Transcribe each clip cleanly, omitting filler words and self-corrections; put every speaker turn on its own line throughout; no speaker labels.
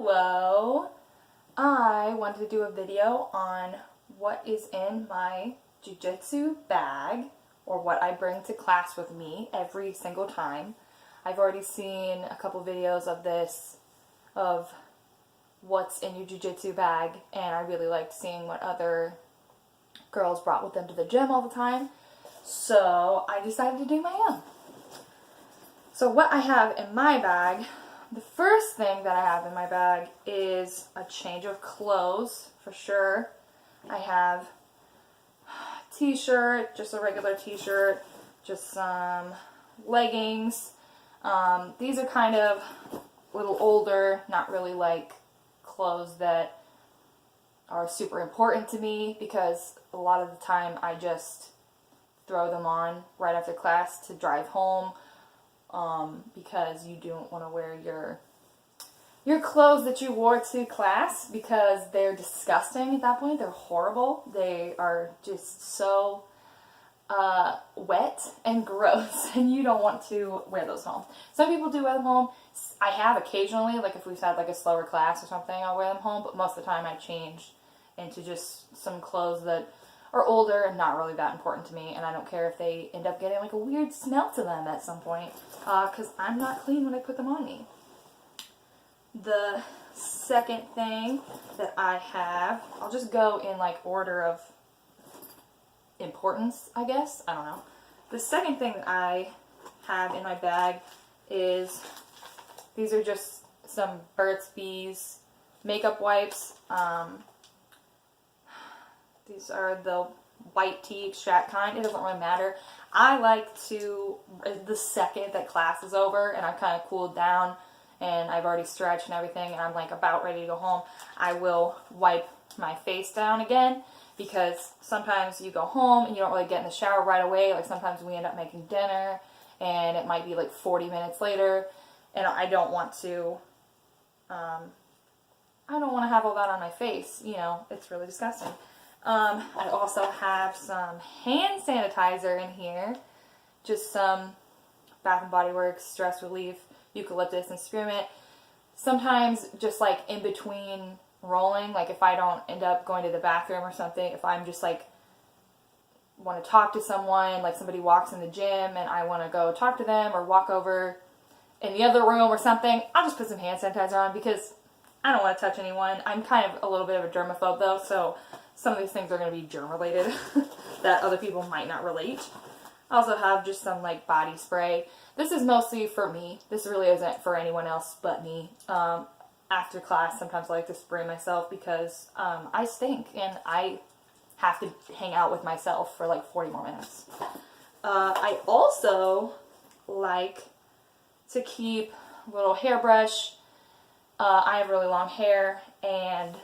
Hello. I wanted to do a video on what is in my Jiu Jitsu bag, or what I bring to class with me every single time. I've already seen a couple videos of this, of what's in your Jiu Jitsu bag, and I really liked seeing what other girls brought with them to the gym all the time. So I decided to do my own. So what I have in my bag, the first thing that I have in my bag is a change of clothes, for sure. I have a t-shirt, just a regular t-shirt, just some leggings. These are kind of a little older, not really like clothes that are super important to me, because a lot of the time I just throw them on right after class to drive home. Because you don't want to wear your clothes that you wore to class, because they're disgusting at that point. They're horrible. They are just so wet and gross, and you don't want to wear those home. Some people do wear them home. I have occasionally, like if we've had like a slower class or something, I'll wear them home, but most of the time I change into just some clothes that are older and not really that important to me, and I don't care if they end up getting like a weird smell to them at some point, because I'm not clean when I put them on me. The second thing that I have, I'll just go in like order of importance, I guess. I don't know. The second thing that I have in my bag is, these are just some Burt's Bees makeup wipes. These are the white tea extract kind. It doesn't really matter. I like to, the second that class is over and I've kind of cooled down and I've already stretched and everything and I'm like about ready to go home, I will wipe my face down again, because sometimes you go home and you don't really get in the shower right away. Like sometimes we end up making dinner and it might be like 40 minutes later, and I don't want to have all that on my face. You know, it's really disgusting. I also have some hand sanitizer in here, just some Bath and Body Works Stress Relief Eucalyptus and Spearmint. Sometimes just like in between rolling, like if I don't end up going to the bathroom or something, if I'm just like want to talk to someone, like somebody walks in the gym and I want to go talk to them or walk over in the other room or something, I'll just put some hand sanitizer on, because I don't want to touch anyone. I'm kind of a little bit of a germaphobe though, so some of these things are going to be germ related that other people might not relate. I also have just some like body spray. This is mostly for me. This really isn't for anyone else but me. After class, sometimes I like to spray myself because I stink and I have to hang out with myself for like 40 more minutes. I also like to keep a little hairbrush. I have really long hair, and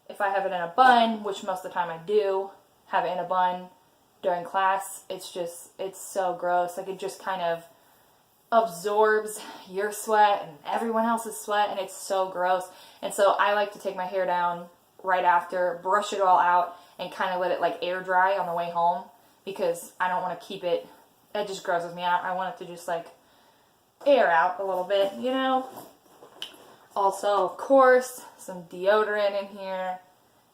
if I have it in a bun, which most of the time I do have it in a bun during class, it's so gross. Like it just kind of absorbs your sweat and everyone else's sweat, and it's so gross. And so I like to take my hair down right after, brush it all out, and kind of let it like air dry on the way home, because I don't want to keep it, it just grosses me out. I want it to just like air out a little bit, you know? Also, of course, some deodorant in here.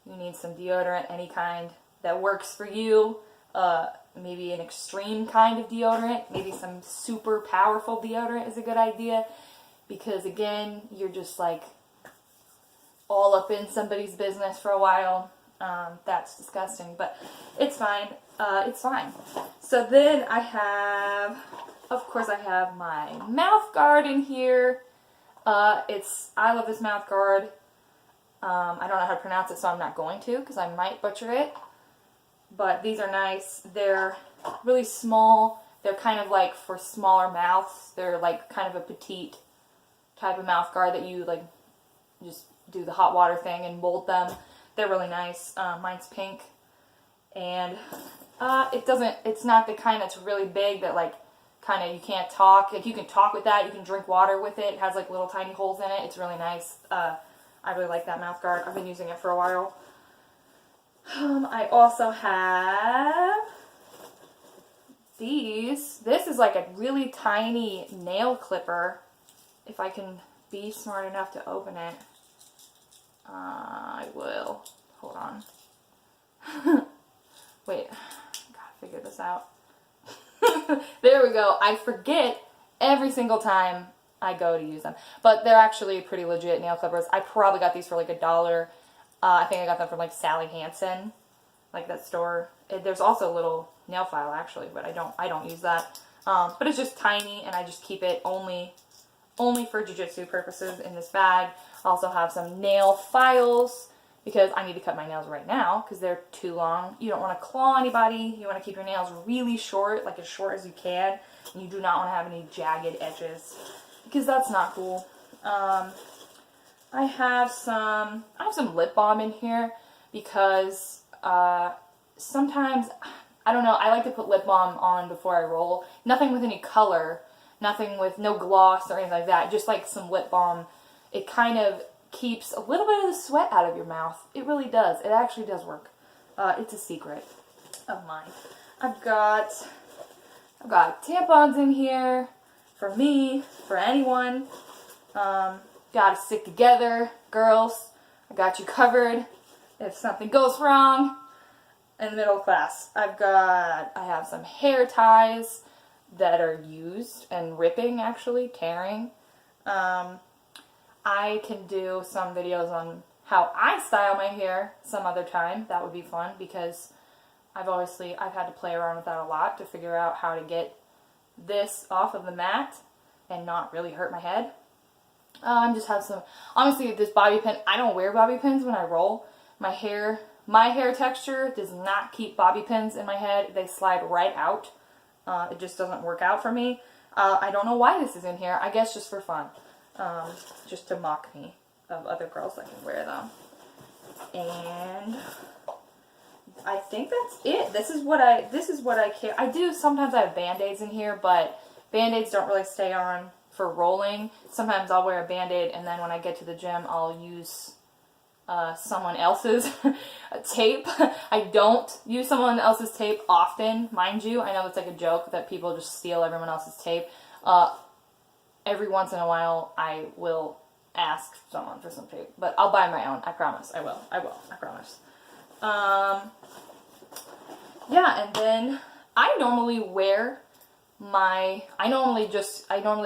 You need some deodorant, any kind that works for you. Maybe an extreme kind of deodorant. Maybe some super powerful deodorant is a good idea, because again, you're just like all up in somebody's business for a while. That's disgusting, but it's fine. It's fine. So then I have, of course, I have my mouth guard in here. I love this mouth guard. I don't know how to pronounce it, so I'm not going to, because I might butcher it. But these are nice. They're really small. They're kind of like for smaller mouths. They're like kind of a petite type of mouth guard that you like just do the hot water thing and mold them. They're really nice. Mine's pink. And it's not the kind that's really big that like kind of you can't talk. Like you can talk with that. You can drink water with it. It has like little tiny holes in it. It's really nice. I really like that mouth guard. I've been using it for a while. I also have these. This is like a really tiny nail clipper. If I can be smart enough to open it, I will. Hold on. Wait, gotta figure this out. There we go. I forget every single time I go to use them. But they're actually pretty legit nail clippers. I probably got these for like $1. I think I got them from like Sally Hansen, like that store. There's also a little nail file actually, but I don't use that. But it's just tiny, and I just keep it only for jiu-jitsu purposes in this bag. I also have some nail files because I need to cut my nails right now because they're too long. You don't want to claw anybody. You want to keep your nails really short, like as short as you can. And you do not want to have any jagged edges because that's not cool. I have some lip balm in here because sometimes, I don't know, I like to put lip balm on before I roll. Nothing with any color, nothing with no gloss or anything like that, just like some lip balm. It kind of keeps a little bit of the sweat out of your mouth. It really does. It actually does work. It's a secret of mine. I've got tampons in here for me, for anyone. Gotta stick together, girls. I got you covered if something goes wrong in the middle class. I have some hair ties that are used and ripping, actually, tearing. I can do some videos on how I style my hair some other time. That would be fun because I've had to play around with that a lot to figure out how to get this off of the mat and not really hurt my head. I just have some, honestly, this bobby pin, I don't wear bobby pins when I roll. My hair texture does not keep bobby pins in my head. They slide right out. It just doesn't work out for me. I don't know why this is in here. I guess just for fun. Just to mock me of other girls that can wear them. And I think that's it. This is what I carry. Sometimes I have Band-Aids in here, but Band-Aids don't really stay on for rolling. Sometimes I'll wear a Band-Aid, and then when I get to the gym, I'll use someone else's tape. I don't use someone else's tape often, mind you. I know it's like a joke that people just steal everyone else's tape. Every once in a while, I will ask someone for some tape, but I'll buy my own. I promise. I will. I promise. Yeah, and then I normally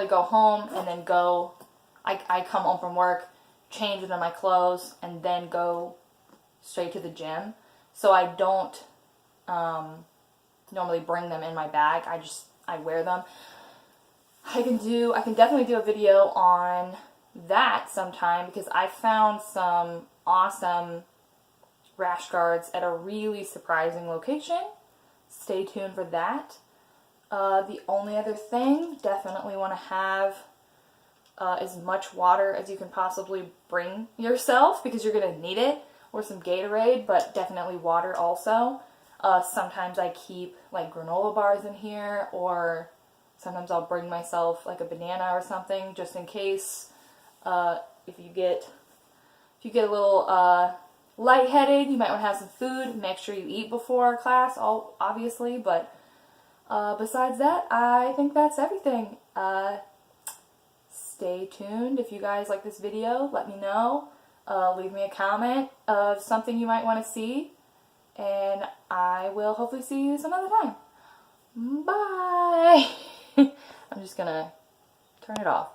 go home and then I come home from work, change into my clothes, and then go straight to the gym. So I don't normally bring them in my bag. I wear them. I can definitely do a video on that sometime because I found some awesome rash guards at a really surprising location. Stay tuned for that. The only other thing, definitely want to have as much water as you can possibly bring yourself because you're going to need it, or some Gatorade, but definitely water also. Sometimes I keep like granola bars in here, or sometimes I'll bring myself like a banana or something just in case. If you get a little lightheaded, you might want to have some food. Make sure you eat before class, obviously, but besides that, I think that's everything. Stay tuned. If you guys like this video, let me know. Leave me a comment of something you might want to see, and I will hopefully see you some other time. Bye! I'm just gonna turn it off.